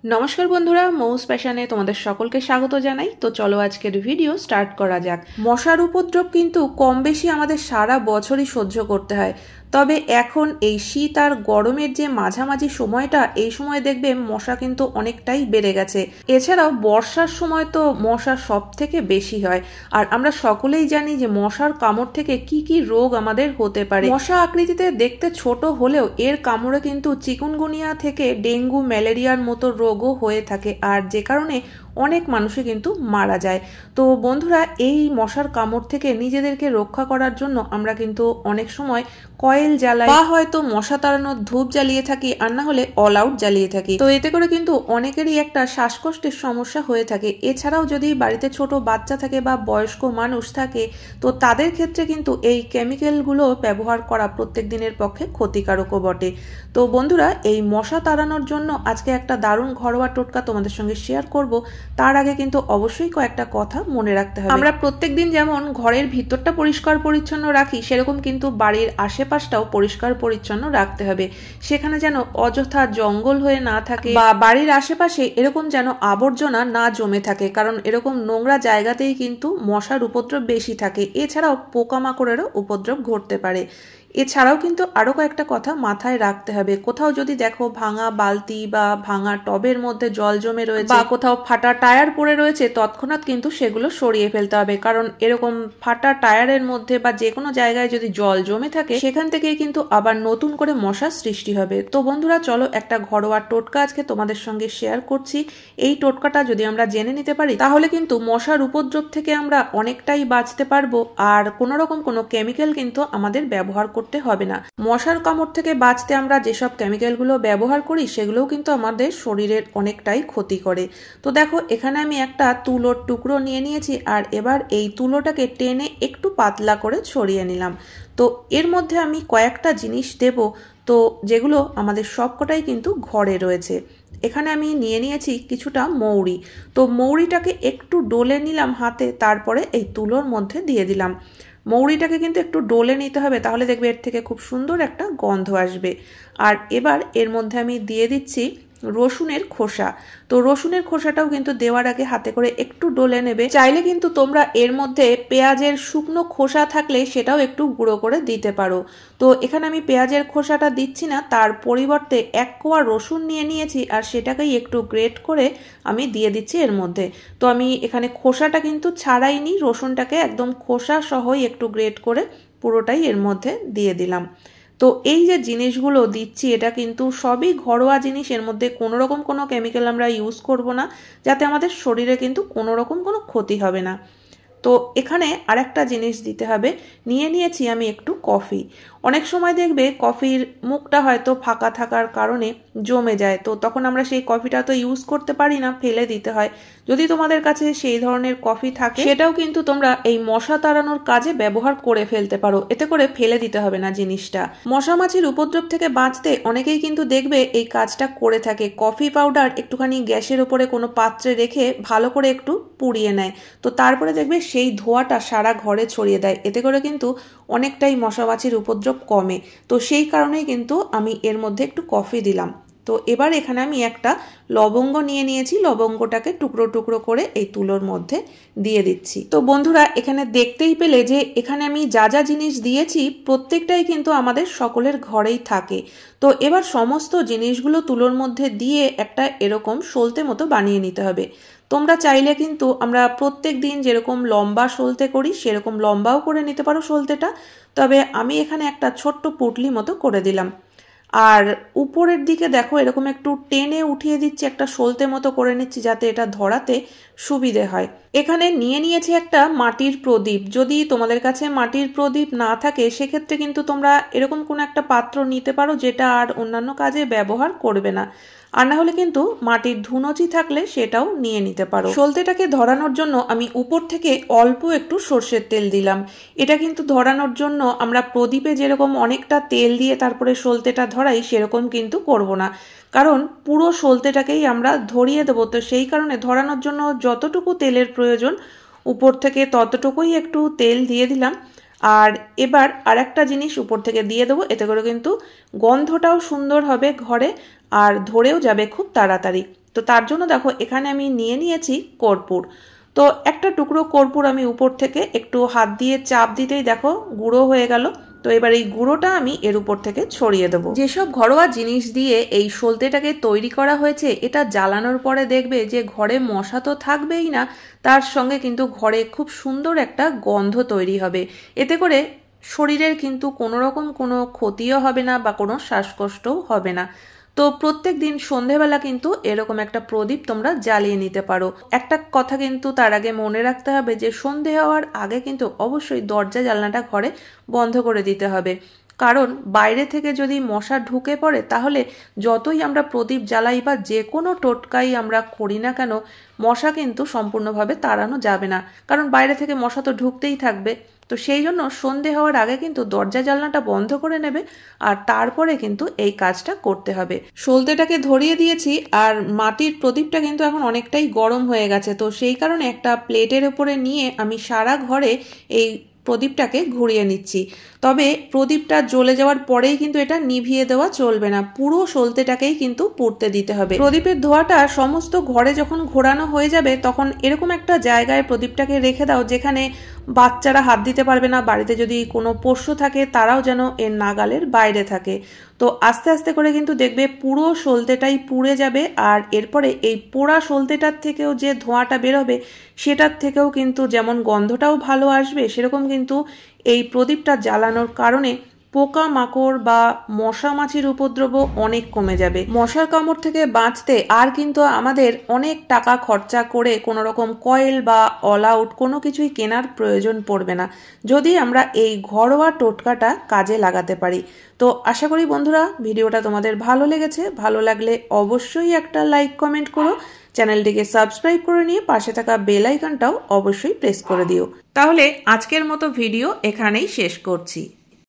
নমস্কার বন্ধুরা, মৌস প্যাশনে তোমাদের সকলকে স্বাগত জানাই। তো চলো আজকের ভিডিও স্টার্ট করা যাক। মশার উপদ্রব কিন্তু কম বেশি আমাদের সারা বছরই সহ্য করতে হয়, তবে এখন এই শীত আর গরমের যে মাঝামাঝি সময়টা, এই সময় দেখবে মশা কিন্তু অনেকটাই বেড়ে গেছে। এছাড়াও বর্ষার সময় তো মশা সব থেকে বেশি হয়, আর আমরা সকলেই জানি যে মশার কামড় থেকে কি কি রোগ আমাদের হতে পারে। মশা আকৃতিতে দেখতে ছোট হলেও এর কামড়ে কিন্তু চিকুনগুনিয়া থেকে ডেঙ্গু, ম্যালেরিয়ার মতো রোগও হয়ে থাকে, আর যে কারণে অনেক মানুষই কিন্তু মারা যায়। তো বন্ধুরা, এই মশার কামড় থেকে নিজেদেরকে রক্ষা করার জন্য আমরা কিন্তু অনেক সময় কয়েল জ্বালাই বা হয়তো মশা তাড়ানোর ধূপ জ্বালিয়ে থাকি, আর না হলে অল আউট জ্বালিয়ে থাকি। তো এতে করে কিন্তু অনেকেরই একটা শ্বাসকষ্টের সমস্যা হয়ে থাকে। এছাড়াও যদি বাড়িতে ছোট বাচ্চা থাকে বা বয়স্ক মানুষ থাকে, তো তাদের ক্ষেত্রে কিন্তু এই কেমিক্যালগুলো ব্যবহার করা প্রত্যেক দিনের পক্ষে ক্ষতিকারকও বটে। তো বন্ধুরা, এই মশা তাড়ানোর জন্য আজকে একটা দারুণ ঘরোয়া টোটকা তোমাদের সঙ্গে শেয়ার করব। তার আগে কিন্তু অবশ্যই কয়েকটা কথা মনে রাখতে হবে। আমরা প্রত্যেকদিন যেমন ঘরের ভিতরটা পরিষ্কার পরিচ্ছন্ন রাখি, সেরকম কিন্তু বাড়ির আশেপাশটাও পরিষ্কার পরিচ্ছন্ন রাখতে হবে। সেখানে যেন অযথা জঙ্গল হয়ে না থাকে, বা বাড়ির আশেপাশে এরকম যেন আবর্জনা না জমে থাকে, কারণ এরকম নোংরা জায়গাতেই কিন্তু মশার উপদ্রব বেশি থাকে। এছাড়াও পোকামাকড়েরও উপদ্রব ঘটতে পারে। এছাড়াও কিন্তু আরো কয়েকটা কথা মাথায় রাখতে হবে। কোথাও যদি দেখো ভাঙা বালতি বা ভাঙা টবের মধ্যে জল জমে রয়েছে, বা কোথাও ফাটা টায়ার পড়ে রয়েছে, তৎক্ষণাৎ কিন্তু সেগুলো সরিয়ে ফেলতে হবে, কারণ এরকম ফাটা টায়ারের মধ্যে বা যে কোনো জায়গায় যদি জল জমে থাকে, সেখান থেকেই কিন্তু আবার নতুন করে মশার সৃষ্টি হবে। তো বন্ধুরা, চলো একটা ঘরোয়া টোটকা আজকে তোমাদের সঙ্গে শেয়ার করছি। এই টোটকাটা যদি আমরা জেনে নিতে পারি, তাহলে কিন্তু মশার উপদ্রব থেকে আমরা অনেকটাই বাঁচতে পারবো, আর কোনো রকম কোনো কেমিক্যাল কিন্তু আমাদের ব্যবহার করতে হবে না। মশার কামড় থেকে বাঁচতে আমরা যেসব কেমিক্যালগুলো ব্যবহার করি, সেগুলোও কিন্তু আমাদের শরীরের অনেকটাই ক্ষতি করে। তো দেখো, এখানে আমি একটা তুলোর টুকরো নিয়ে নিয়েছি, আর এবার এই তুলোটাকে টেনে একটু পাতলা করে ছড়িয়ে নিলাম। তো এর মধ্যে আমি কয়েকটা জিনিস দেব, তো যেগুলো আমাদের সবকটাই কিন্তু ঘরে রয়েছে। এখানে আমি নিয়ে নিয়েছি কিছুটা মৌরি। তো মৌরিটাকে একটু ডলে নিলাম হাতে, তারপরে এই তুলোর মধ্যে দিয়ে দিলাম। মৌরিটাকে কিন্তু একটু ডলে নিতে হবে, তাহলে দেখবে এর থেকে খুব সুন্দর একটা গন্ধ আসবে। আর এবার এর মধ্যে আমি দিয়ে দিচ্ছি রসুনের খোসা। তো রসুনের খোসাটাও কিন্তু দেওয়ার আগে হাতে করে একটু ডলে নেবে। চাইলে কিন্তু তোমরা এর মধ্যে পেঁয়াজের শুকনো খোসা থাকলে সেটাও একটু গুঁড়ো করে দিতে পারো। তো এখানে আমি পেঁয়াজের খোসাটা দিচ্ছি না, তার পরিবর্তে 1 কোয়া রসুন নিয়ে নিয়েছি, আর সেটাকেই একটু গ্রেট করে আমি দিয়ে দিচ্ছি এর মধ্যে। তো আমি এখানে খোসাটা কিন্তু ছাড়াইনি, রসুনটাকে একদম খোসা সহই একটু গ্রেট করে পুরোটাই এর মধ্যে দিয়ে দিলাম। তো এই যে জিনিসগুলো দিচ্ছি, এটা কিন্তু সবই ঘরোয়া জিনিস, এর মধ্যে কোনো রকম কোনো কেমিক্যাল আমরা ইউজ করব না, যাতে আমাদের শরীরে কিন্তু কোনো রকম কোনো ক্ষতি হবে না। তো এখানে আরেকটা জিনিস দিতে হবে। নিয়ে নিয়েছি আমি একটু কফি। অনেক সময় দেখবে কফির মুখটা হয়তো ফাঁকা থাকার কারণে জমে যায়, তো তখন আমরা সেই কফিটা তো ইউজ করতে পারি না, ফেলে দিতে হয়। যদি তোমাদের কাছে সেই ধরনের কফি থাকে, সেটাও কিন্তু তোমরা এই মশা তাড়ানোর কাজে ব্যবহার করে ফেলতে পারো, এতে করে ফেলে দিতে হবে না জিনিসটা। মশা মাছির উপদ্রব থেকে বাঁচতে অনেকেই কিন্তু দেখবে এই কাজটা করে থাকে। কফি পাউডার একটুখানি গ্যাসের উপরে কোনো পাত্রে রেখে ভালো করে একটু পুড়িয়ে নেয়, তো তারপরে দেখবে সেই ধোঁয়াটা সারা ঘরে ছড়িয়ে দেয়, এতে করে কিন্তু অনেকটাই মশা মাছির উপদ্রব কমে। তো সেই কারণেই কিন্তু আমি এর মধ্যে একটু কফি দিলাম। তো এবার এখানে আমি একটা লবঙ্গ নিয়ে নিয়েছি, লবঙ্গটাকে টুকরো টুকরো করে এই তুলোর মধ্যে দিয়ে দিচ্ছি। তো বন্ধুরা, এখানে দেখতেই পেলে যে এখানে আমি যা যা জিনিস দিয়েছি প্রত্যেকটাই কিন্তু আমাদের সকলের ঘরেই থাকে। তো এবার সমস্ত জিনিসগুলো তুলোর মধ্যে দিয়ে একটা এরকম সলতে মতো বানিয়ে নিতে হবে। তোমরা চাইলে কিন্তু আমরা প্রত্যেক দিন যেরকম লম্বা সলতে করি, সেরকম লম্বাও করে নিতে পারো সলতেটা, তবে আমি এখানে একটা ছোট্ট পুটলি মতো করে দিলাম। আর উপরের দিকে দেখো এরকম একটু টেনে উঠিয়ে দিচ্ছি, একটা সলতে মতো করে নিচ্ছি, যাতে এটা ধরাতে সুবিধে হয়। এখানে নিয়ে নিয়েছি একটা মাটির প্রদীপ। যদি তোমাদের কাছে মাটির প্রদীপ না থাকে, সেক্ষেত্রে কিন্তু তোমরা এরকম কোনো একটা পাত্র নিতে পারো, যেটা আর অন্যান্য কাজে ব্যবহার করবে না। আর না হলে কিন্তু মাটির ধুনুচি থাকলে সেটাও নিয়ে নিতে পারো। সলতেটাকে ধরানোর জন্য আমি উপর থেকে অল্প একটু সর্ষের তেল দিলাম। এটা কিন্তু ধরানোর জন্য আমরা প্রদীপে যেরকম অনেকটা তেল দিয়ে তারপরে সলতেটা ধরাই, সেরকম কিন্তু করব না, কারণ পুরো সলতেটাকেই আমরা ধরিয়ে দেবো। তো সেই কারণে ধরানোর জন্য যতটুকু তেলের প্রয়োজন, উপর থেকে ততটুকুই একটু তেল দিয়ে দিলাম। আর এবার আরেকটা জিনিস উপর থেকে দিয়ে দেবো, এতে করে কিন্তু গন্ধটাও সুন্দর হবে ঘরে, আর ধরেও যাবে খুব তাড়াতাড়ি। তো তার জন্য দেখো এখানে আমি নিয়ে নিয়েছি কর্পূর। তো একটা টুকরো কর্পূর আমি উপর থেকে একটু হাত দিয়ে চাপ দিতেই দেখো গুঁড়ো হয়ে গেল। তো এবার এই গুঁড়োটা আমি এর উপর থেকে ছড়িয়ে দেবো। যেসব ঘরোয়া জিনিস দিয়ে এই সলতেটাকে তৈরি করা হয়েছে, এটা জ্বালানোর পরে দেখবে যে ঘরে মশা তো থাকবেই না, তার সঙ্গে কিন্তু ঘরে খুব সুন্দর একটা গন্ধ তৈরি হবে। এতে করে শরীরের কিন্তু কোনো রকম কোনো ক্ষতিও হবে না বা কোনো শ্বাসকষ্টও হবে না। তো প্রত্যেক দিন সন্ধেবেলা কিন্তু এরকম একটা প্রদীপ তোমরা জ্বালিয়ে নিতে পারো। একটা কথা কিন্তু তার আগে মনে রাখতে হবে যে সন্ধে হওয়ার আগে কিন্তু অবশ্যই দরজা জানলাটা ঘরে বন্ধ করে দিতে হবে, কারণ বাইরে থেকে যদি মশা ঢুকে পড়ে তাহলে যতই আমরা প্রদীপ জ্বালাই বা যে কোনো টোটকাই আমরা করি না কেন, মশা কিন্তু সম্পূর্ণভাবে তাড়ানো যাবে না, কারণ বাইরে থেকে মশা তো ঢুকতেই থাকবে। তো সেই জন্য সন্ধে হওয়ার আগে কিন্তু দরজা জানলাটা বন্ধ করে নেবে, আর তারপরে কিন্তু এই কাজটা করতে হবে। সলতেটাকে ধরিয়ে দিয়েছি, আর মাটির প্রদীপটা কিন্তু এখন অনেকটাই গরম হয়ে গেছে। তো সেই কারণে একটা প্লেটের উপরে নিয়ে আমি সারা ঘরে এই প্রদীপটাকে ঘুরিয়ে নিচ্ছি। তবে প্রদীপটা জ্বলে যাওয়ার পরেই কিন্তু এটা নিভিয়ে দেওয়া চলবে না, পুরো সলতেটাকেই কিন্তু পুড়তে দিতে হবে। প্রদীপের ধোঁয়াটা সমস্ত ঘরে যখন ঘোরানো হয়ে যাবে তখন এরকম একটা জায়গায় প্রদীপটাকে রেখে দাও যেখানে বাচ্চারা হাত দিতে পারবে না, বাড়িতে যদি কোনো পোষ্য থাকে তারাও যেন এর নাগালের বাইরে থাকে। তো আস্তে আস্তে করে কিন্তু দেখবে পুরো সলতেটাই পুড়ে যাবে, আর এরপরে এই পোড়া সলতেটার থেকেও যে ধোঁয়াটা বেরোবে সেটার থেকেও কিন্তু যেমন গন্ধটাও ভালো আসবে, সেরকম কিন্তু এই প্রদীপটা জ্বালানোর কারণে পোকা মাকড় বা মশা মাছির উপদ্রব অনেক কমে যাবে। মশার কামড় থেকে বাঁচতে আর কিন্তু আমাদের অনেক টাকা খরচা করে কোনো রকম কয়েল বা অল আউট কোনো কিছুই কেনার প্রয়োজন পড়বে না, যদি আমরা এই ঘরোয়া টোটকাটা কাজে লাগাতে পারি। তো আশা করি বন্ধুরা ভিডিওটা তোমাদের ভালো লেগেছে। ভালো লাগলে অবশ্যই একটা লাইক কমেন্ট করো, চ্যানেলটিকে সাবস্ক্রাইব করে নিয়ে পাশে থাকা বেল আইকনটাও অবশ্যই প্রেস করে দিও। তাহলে আজকের মতো ভিডিও এখানেই শেষ করছি।